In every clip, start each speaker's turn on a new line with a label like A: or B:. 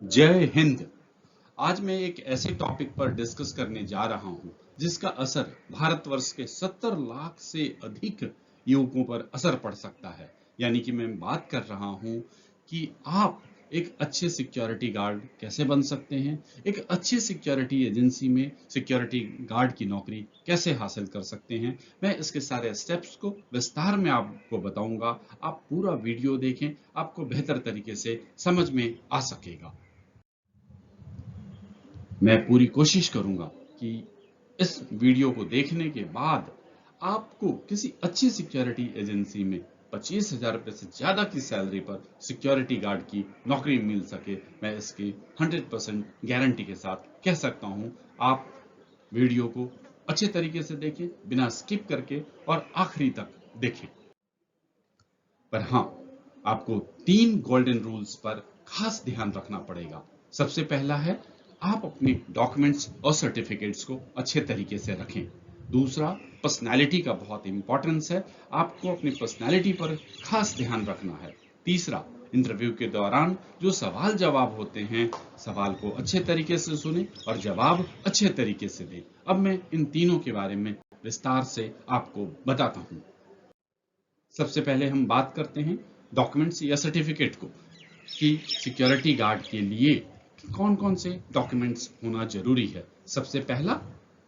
A: जय हिंद। आज मैं एक ऐसे टॉपिक पर डिस्कस करने जा रहा हूं जिसका असर भारतवर्ष के 70 लाख से अधिक युवकों पर असर पड़ सकता है। यानी कि मैं बात कर रहा हूं कि आप एक अच्छे सिक्योरिटी गार्ड कैसे बन सकते हैं, एक अच्छी सिक्योरिटी एजेंसी में सिक्योरिटी गार्ड की नौकरी कैसे हासिल कर सकते हैं। मैं इसके सारे स्टेप्स को विस्तार में आपको बताऊंगा। आप पूरा वीडियो देखें, आपको बेहतर तरीके से समझ में आ सकेगा। मैं पूरी कोशिश करूंगा कि इस वीडियो को देखने के बाद आपको किसी अच्छी सिक्योरिटी एजेंसी में 25,000 रुपए से ज्यादा की सैलरी पर सिक्योरिटी गार्ड की नौकरी मिल सके। मैं इसकी 100% गारंटी के साथ कह सकता हूं। आप वीडियो को अच्छे तरीके से देखें, बिना स्किप करके, और आखिरी तक देखें। पर हाँ, आपको 3 गोल्डन रूल्स पर खास ध्यान रखना पड़ेगा। सबसे पहला है, आप अपने डॉक्यूमेंट्स और सर्टिफिकेट्स को अच्छे तरीके से रखें। दूसरा, पर्सनैलिटी का बहुत इंपॉर्टेंस है, आपको अपनी पर्सनैलिटी पर खास ध्यान रखना है। तीसरा, इंटरव्यू के दौरान जो सवाल जवाब होते हैं, सवाल को अच्छे तरीके से सुने और जवाब अच्छे तरीके से दें। अब मैं इन तीनों के बारे में विस्तार से आपको बताता हूं। सबसे पहले हम बात करते हैं डॉक्यूमेंट्स या सर्टिफिकेट को, कि सिक्योरिटी गार्ड के लिए कौन कौन से डॉक्यूमेंट्स होना जरूरी है। सबसे पहला,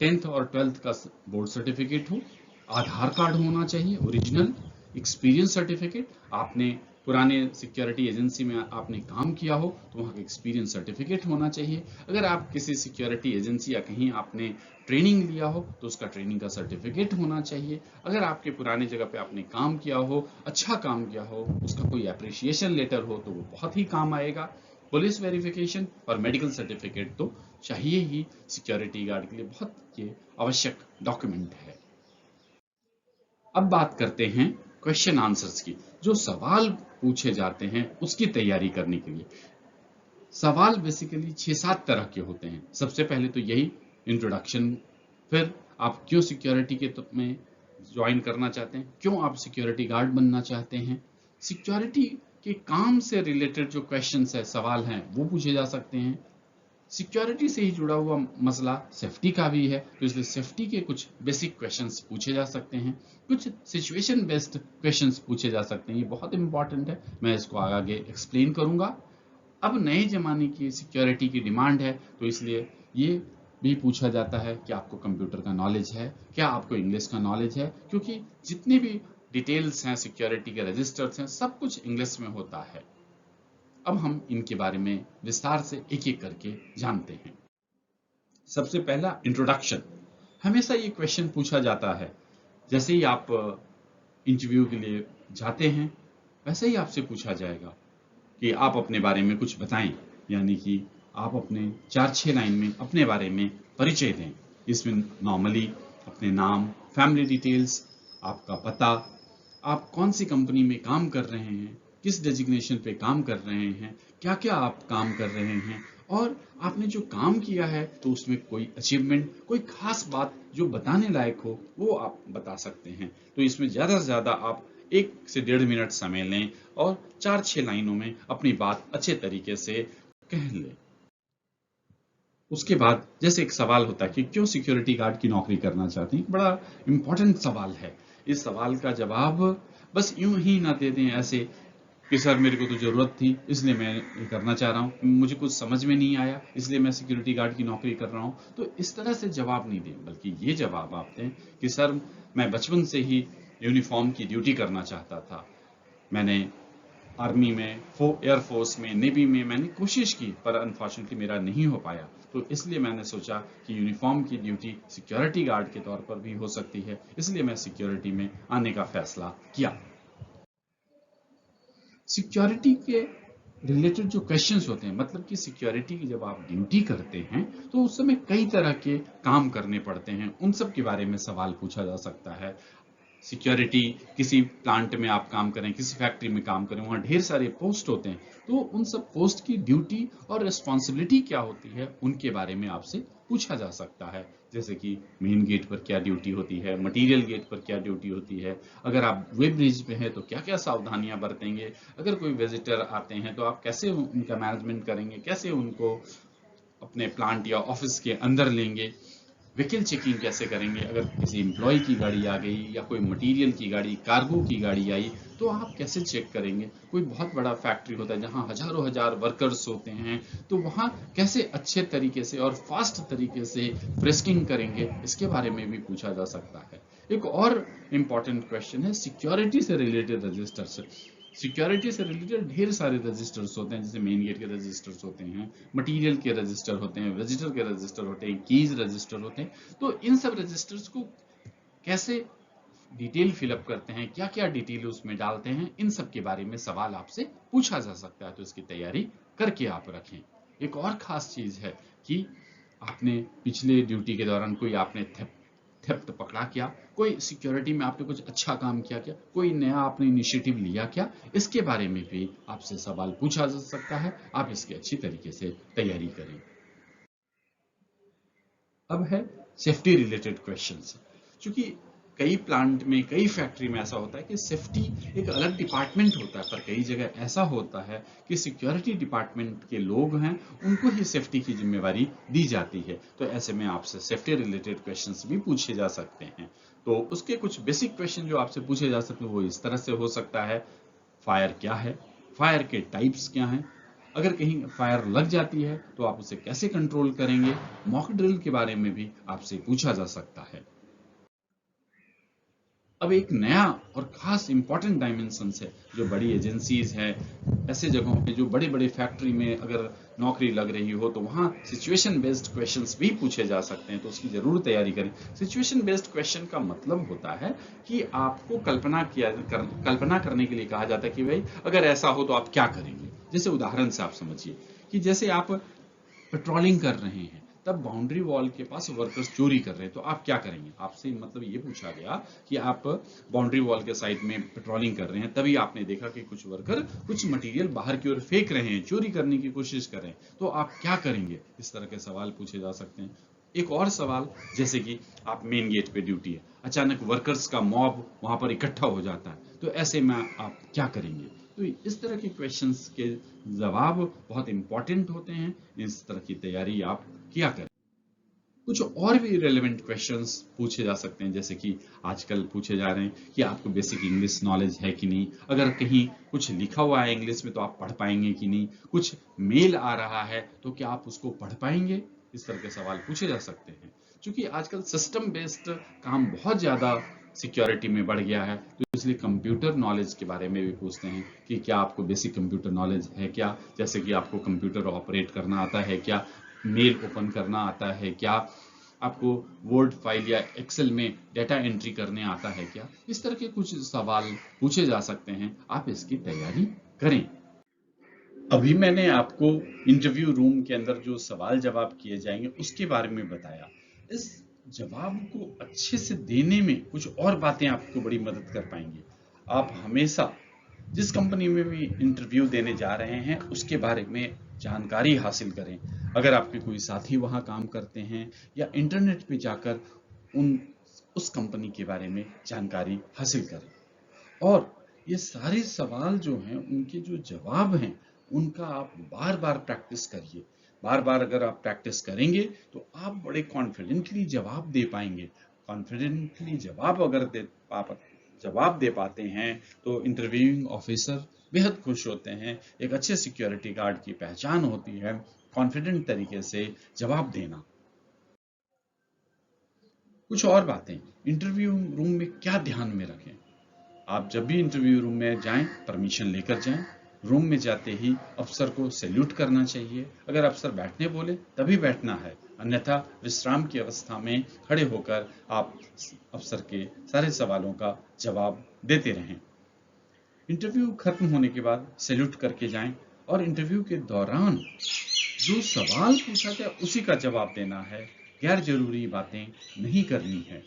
A: 10th और 12th का बोर्ड सर्टिफिकेट हो, आधार कार्ड होना चाहिए ओरिजिनल, एक्सपीरियंस सर्टिफिकेट, आपने पुराने सिक्योरिटी एजेंसी में आपने काम किया हो तो वहाँ का एक्सपीरियंस सर्टिफिकेट होना चाहिए। अगर आप किसी सिक्योरिटी एजेंसी या कहीं आपने ट्रेनिंग लिया हो तो उसका ट्रेनिंग का सर्टिफिकेट होना चाहिए। अगर आपके पुराने जगह पे आपने काम किया हो, अच्छा काम किया हो, उसका कोई अप्रिसिएशन लेटर हो तो वो बहुत ही काम आएगा। पुलिस वेरिफिकेशन और मेडिकल सर्टिफिकेट तो चाहिए ही, सिक्योरिटी गार्ड के लिए बहुत ये आवश्यक डॉक्यूमेंट है। अब बात करते हैं क्वेश्चन आंसर्स की, जो सवाल पूछे जाते हैं उसकी तैयारी करने के लिए। सवाल बेसिकली 6-7 तरह के होते हैं। सबसे पहले तो यही इंट्रोडक्शन, फिर आप क्यों सिक्योरिटी के में ज्वाइन करना चाहते हैं, क्यों आप सिक्योरिटी गार्ड बनना चाहते हैं, सिक्योरिटी के काम से रिलेटेड जो क्वेश्चंस है, सवाल हैं, वो पूछे जा सकते हैं। सिक्योरिटी से ही जुड़ा हुआ मसला सेफ्टी का भी है, तो इसलिए सेफ्टी के कुछ बेसिक क्वेश्चंस पूछे जा सकते हैं। कुछ सिचुएशन बेस्ड क्वेश्चंस पूछे जा सकते हैं, ये बहुत इंपॉर्टेंट है, मैं इसको आगे एक्सप्लेन करूंगा। अब नए जमाने की सिक्योरिटी की डिमांड है, तो इसलिए ये भी पूछा जाता है कि आपको कंप्यूटर का नॉलेज है, क्या आपको इंग्लिश का नॉलेज है, क्योंकि जितने भी डिटेल्स हैं, सिक्योरिटी के रजिस्टर्स हैं, सब कुछ इंग्लिश में होता है। अब हम इनके बारे में विस्तार से एक एक करके जानते हैं। सबसे पहला, इंट्रोडक्शन। हमेशा ये क्वेश्चन पूछा जाता है, जैसे ही आप इंटरव्यू के लिए जाते हैं वैसे ही आपसे पूछा जाएगा कि आप अपने बारे में कुछ बताएं, यानी कि आप अपने 4-6 लाइन में अपने बारे में परिचय दें। इसमें नॉर्मली अपने नाम, फैमिली डिटेल्स, आपका पता, आप कौन सी कंपनी में काम कर रहे हैं, किस डेजिग्नेशन पे काम कर रहे हैं, क्या क्या आप काम कर रहे हैं, और आपने जो काम किया है तो उसमें कोई अचीवमेंट, कोई खास बात जो बताने लायक हो वो आप बता सकते हैं। तो इसमें ज़्यादा से ज़्यादा आप 1 से 1.5 मिनट समय लें और 4-6 लाइनों में अपनी बात अच्छे तरीके से कह लें। उसके बाद जैसे एक सवाल होता है कि क्यों सिक्योरिटी गार्ड की नौकरी करना चाहते हैं, बड़ा इंपॉर्टेंट सवाल है। इस सवाल का जवाब बस यूं ही ना दे दें ऐसे कि सर मेरे को तो ज़रूरत थी इसलिए मैं ये करना चाह रहा हूँ, मुझे कुछ समझ में नहीं आया इसलिए मैं सिक्योरिटी गार्ड की नौकरी कर रहा हूँ। तो इस तरह से जवाब नहीं दें, बल्कि ये जवाब आप दें कि सर मैं बचपन से ही यूनिफॉर्म की ड्यूटी करना चाहता था। मैंने आर्मी में, एयरफोर्स में, नेवी में मैंने कोशिश की, पर अनफॉर्चुनेटली मेरा नहीं हो पाया। तो इसलिए मैंने सोचा कि यूनिफॉर्म की ड्यूटी सिक्योरिटी गार्ड के तौर पर भी हो सकती है, इसलिए मैं सिक्योरिटी में आने का फैसला किया। सिक्योरिटी के रिलेटेड जो क्वेश्चंस होते हैं, मतलब कि सिक्योरिटी की जब आप ड्यूटी करते हैं तो उस समय कई तरह के काम करने पड़ते हैं, उन सब के बारे में सवाल पूछा जा सकता है। सिक्योरिटी, किसी प्लांट में आप काम करें, किसी फैक्ट्री में काम करें, वहाँ ढेर सारे पोस्ट होते हैं, तो उन सब पोस्ट की ड्यूटी और रिस्पॉन्सिबिलिटी क्या होती है उनके बारे में आपसे पूछा जा सकता है। जैसे कि मेन गेट पर क्या ड्यूटी होती है, मटीरियल गेट पर क्या ड्यूटी होती है, अगर आप वे ब्रिज पे हैं तो क्या क्या सावधानियां बरतेंगे, अगर कोई विजिटर आते हैं तो आप कैसे उनका मैनेजमेंट करेंगे, कैसे उनको अपने प्लांट या ऑफिस के अंदर लेंगे, व्हीकल चेकिंग कैसे करेंगे, अगर किसी एम्प्लॉय की गाड़ी आ गई या कोई मटेरियल की गाड़ी, कार्गो की गाड़ी आई, तो आप कैसे चेक करेंगे। कोई बहुत बड़ा फैक्ट्री होता है जहां हजारों हजार वर्कर्स होते हैं, तो वहां कैसे अच्छे तरीके से और फास्ट तरीके से फ्रिस्किंग करेंगे, इसके बारे में भी पूछा जा सकता है। एक और इम्पॉर्टेंट क्वेश्चन है सिक्योरिटी से रिलेटेड रजिस्टर्स। सिक्योरिटी से रिलेटेड ढेर सारे रजिस्टर्स होते हैं, जैसे मेन गेट के रजिस्टर्स होते हैं, मटेरियल के रजिस्टर होते हैं, विजिटर के रजिस्टर होते हैं, कीज रजिस्टर होते हैं। तो इन सब रजिस्टर्स को कैसे डिटेल फिलअप करते हैं, क्या क्या डिटेल उसमें डालते हैं, इन सब के बारे में सवाल आपसे पूछा जा सकता है, तो इसकी तैयारी करके आप रखें। एक और खास चीज है कि आपने पिछले ड्यूटी के दौरान कोई आपने थेफ्ट पकड़ा क्या, कोई सिक्योरिटी में आपने कुछ अच्छा काम किया क्या, कोई नया आपने इनिशिएटिव लिया क्या, इसके बारे में भी आपसे सवाल पूछा जा सकता है। आप इसकी अच्छी तरीके से तैयारी करें। अब है सेफ्टी रिलेटेड क्वेश्चंस। क्योंकि कई प्लांट में, कई फैक्ट्री में ऐसा होता है कि सेफ्टी एक अलग डिपार्टमेंट होता है, पर कई जगह ऐसा होता है कि सिक्योरिटी डिपार्टमेंट के लोग हैं, उनको ही सेफ्टी की जिम्मेवारी दी जाती है। तो ऐसे में आपसे सेफ्टी रिलेटेड क्वेश्चंस भी पूछे जा सकते हैं। तो उसके कुछ बेसिक क्वेश्चन जो आपसे पूछे जा सकते हैं वो इस तरह से हो सकता है, फायर क्या है, फायर के टाइप्स क्या हैं, अगर कहीं फायर लग जाती है तो आप उसे कैसे कंट्रोल करेंगे, मॉक ड्रिल के बारे में भी आपसे पूछा जा सकता है। अब एक नया और खास इंपॉर्टेंट डायमेंशन है, जो बड़ी एजेंसीज है, ऐसे जगहों पे जो बड़े बड़े फैक्ट्री में अगर नौकरी लग रही हो तो वहाँ सिचुएशन बेस्ड क्वेश्चंस भी पूछे जा सकते हैं, तो उसकी जरूर तैयारी करें। सिचुएशन बेस्ड क्वेश्चन का मतलब होता है कि आपको कल्पना करने के लिए कहा जाता है कि भाई अगर ऐसा हो तो आप क्या करेंगे। जैसे उदाहरण से आप समझिए कि जैसे आप पेट्रोलिंग कर रहे हैं, तब बाउंड्री वॉल के पास वर्कर्स चोरी कर रहे हैं, तो आप क्या करेंगे। आपसे मतलब ये पूछा गया कि आप बाउंड्री वॉल के साइड में पेट्रोलिंग कर रहे हैं, तभी आपने देखा कि कुछ वर्कर कुछ मटेरियल बाहर की ओर फेंक रहे हैं, चोरी करने की कोशिश कर रहे हैं, तो आप क्या करेंगे। इस तरह के सवाल पूछे जा सकते हैं। एक और सवाल, जैसे कि आप मेन गेट पे ड्यूटी है, अचानक वर्कर्स का मॉब वहां पर इकट्ठा हो जाता है, तो ऐसे में आप क्या करेंगे। तो इस तरह के क्वेश्चंस के जवाब बहुत इंपॉर्टेंट होते हैं, इस तरह की तैयारी आप किया करें। कुछ और भी रेलेवेंट क्वेश्चंस पूछे जा सकते हैं, जैसे कि आजकल पूछे जा रहे हैं कि आपको बेसिक इंग्लिश नॉलेज है कि नहीं, अगर कहीं कुछ लिखा हुआ है इंग्लिश में तो आप पढ़ पाएंगे कि नहीं, कुछ मेल आ रहा है तो क्या आप उसको पढ़ पाएंगे। इस तरह के सवाल पूछे जा सकते हैं। क्योंकि आजकल सिस्टम बेस्ड काम बहुत ज्यादा सिक्योरिटी में बढ़ गया है, तो इसलिए कंप्यूटर नॉलेज के बारे में भी पूछते हैं कि क्या आपको बेसिक कंप्यूटर नॉलेज है क्या, जैसे कि आपको कंप्यूटर ऑपरेट करना आता है क्या, मेल ओपन करना आता है क्या, आपको वर्ड फाइल या एक्सेल में डेटा एंट्री करने आता है क्या। इस तरह के कुछ सवाल पूछे जा सकते हैं, आप इसकी तैयारी करें। अभी मैंने आपको इंटरव्यू रूम के अंदर जो सवाल जवाब किए जाएंगे उसके बारे में बताया। इस जवाब को अच्छे से देने में कुछ और बातें आपको बड़ी मदद कर पाएंगी। आप हमेशा जिस कंपनी में भी इंटरव्यू देने जा रहे हैं उसके बारे में जानकारी हासिल करें। अगर आपके कोई साथी वहां काम करते हैं, या इंटरनेट पे जाकर उस कंपनी के बारे में जानकारी हासिल करें। और ये सारे सवाल जो हैं, उनके जो जवाब हैं, उनका आप बार बार प्रैक्टिस करिए। बार बार अगर आप प्रैक्टिस करेंगे तो आप बड़े कॉन्फिडेंटली जवाब दे पाएंगे। कॉन्फिडेंटली आप जवाब दे पाते हैं तो इंटरव्यूइंग ऑफिसर बेहद खुश होते हैं। एक अच्छे सिक्योरिटी गार्ड की पहचान होती है कॉन्फिडेंट तरीके से जवाब देना। कुछ और बातें, इंटरव्यू रूम में क्या ध्यान में रखें। आप जब भी इंटरव्यू रूम में जाएं, परमिशन लेकर जाएं। रूम में जाते ही अफसर को सैल्यूट करना चाहिए। अगर अफसर बैठने बोले तभी बैठना है, अन्यथा विश्राम की अवस्था में खड़े होकर आप अफसर के सारे सवालों का जवाब देते रहें। इंटरव्यू खत्म होने के बाद सैल्यूट करके जाएं, और इंटरव्यू के दौरान जो सवाल पूछा गया उसी का जवाब देना है, गैर जरूरी बातें नहीं करनी है।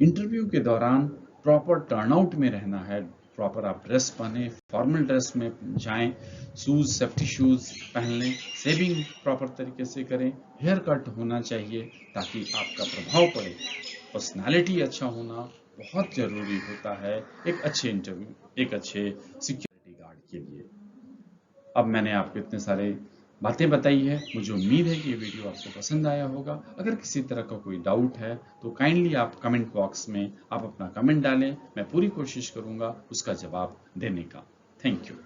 A: इंटरव्यू के दौरान प्रॉपर टर्नआउट में रहना है, प्रॉपर आप ड्रेस पहने, फॉर्मल ड्रेस में जाएं, शूज, सेफ्टी शूज पहन लें, शेविंग प्रॉपर तरीके से करें, हेयर कट होना चाहिए ताकि आपका प्रभाव पड़े। पर्सनालिटी अच्छा होना बहुत जरूरी होता है एक अच्छे इंटरव्यू, एक अच्छे सिक्योरिटी गार्ड के लिए। अब मैंने आपको इतने सारे बातें बताई है, मुझे उम्मीद है कि ये वीडियो आपको पसंद आया होगा। अगर किसी तरह का कोई डाउट है तो काइंडली आप कमेंट बॉक्स में आप अपना कमेंट डालें, मैं पूरी कोशिश करूंगा उसका जवाब देने का। Thank you.